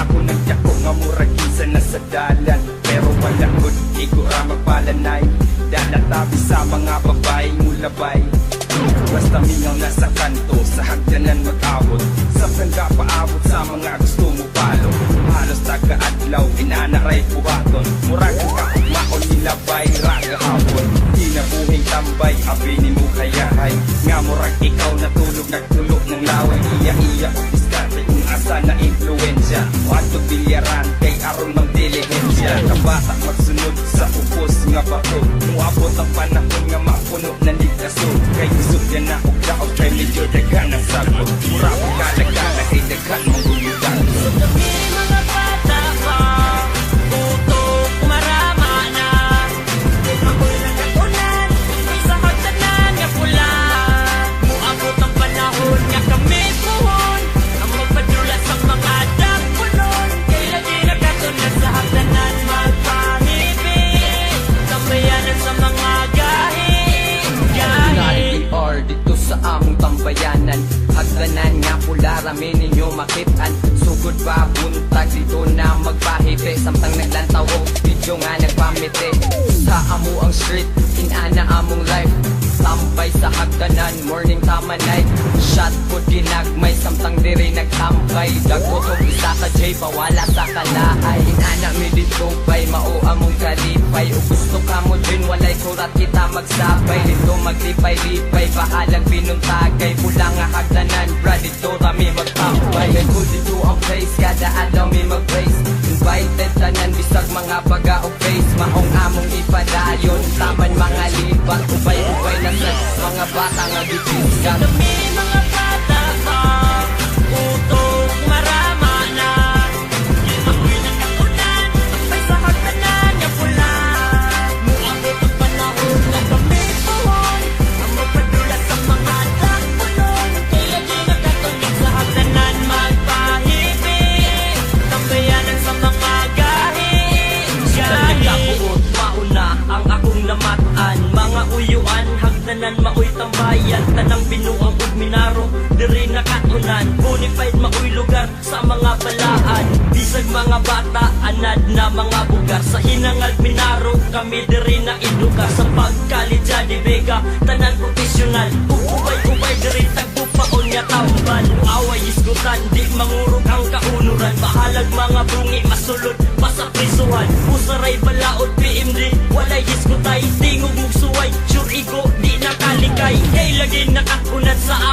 Ako nagdako nga murag kinsa na sa dalan, pero wala gud igura magpalanay. Dalatabi sa mga babae mulabay, basta mingaw na sa kanto, sa hagdanan mag-awot. Sa sangga paabot sa mga gusto mo palo. Halos taga-adlaw, inanaray buhaton. Murag ang kaugmaon nilabay, raga hapon. Di na buhing tambay, abini mo kayahay. Nga murag ikaw natulog, nagtulog ng laway. Iya-iya o diskarte kung asa na influensya. Wato bilyaran, kay aron mang dilihensya. Kabata magsunod sa upos nga bato. Muabot ang panahon nga mapuno na nikaso. Kay isog yan na og daog, kay medyo daghan ang sagot. Mura ko kalagana, kay daghan mong guyudan. Sa gabi mga bata pa, utok marama na. Ako'y nagkatunan, sa hagdanan nga pula. Muabot ang panahon nga kami puhon, ang magpadula sa mga dagpunon. Kay lagi nagkatunan sa hagdanan magpangipin, tambayanan sa mga gahi. Or dito sa among tambayanan, hagdanan nga pula rami ninyo makitaan. Sugod pa buntag dito na magpahite, samtang naglantaw og video nga nagpamite. Sa amo ang street, inana among life, tambay sa hagdanan, morning tama night. Shot po ginagmay, samtang diri nagtambay. Dagot og isa ka J, pawala sa kalaay. Inana mi dito bay, mao among kalipay. O gusto ka mo din, walay kurat kita magsabay. Dito maglipay-lipay, bahalang pinuntagay. Pula nga hagdanan, bra dito rami magtambay. May cool dito ang place, kada adlaw mi mag-race. Invited tanan, bisag mga baga o face. Maong among ipadayon, taman mga lipat. Ubay-ubay na sa mga bata nga gitisgan. Kami mga bata pa, utok marama na. Ako'y nagkatunan, tambay sa hagdanan nga pula. Muabot ang panahon nga kami puhon, ang magpadula sa mga dagpunon. Kay lagi nagkatunan sa hagdanan magpahipin, tambayanan sa mga gahi. Nagkabuot, mauna ang akong lamatan. Mga uyuan, hagdanan maoy tambayan. Tanang binuang ug minaro, diri nakatunan. Bonified maoy lugar sa mga balaan. Bisag mga bata, anad na mga bugar. Sa hinangag minaro, kami diri na iduga. Sa pagkalidya di Vega, tanan profesional. Ubay-ubay diri tagpupaon nga tambal. Away isgutan, di mangurog ang kaunuran. Bahalag mga bungi, masulod pa sa prisuhan. Usaray balaod, PMD, walay diskutay. Tingog mong suway, sure ego, di nakalikay. Kay lagi nakakunat sa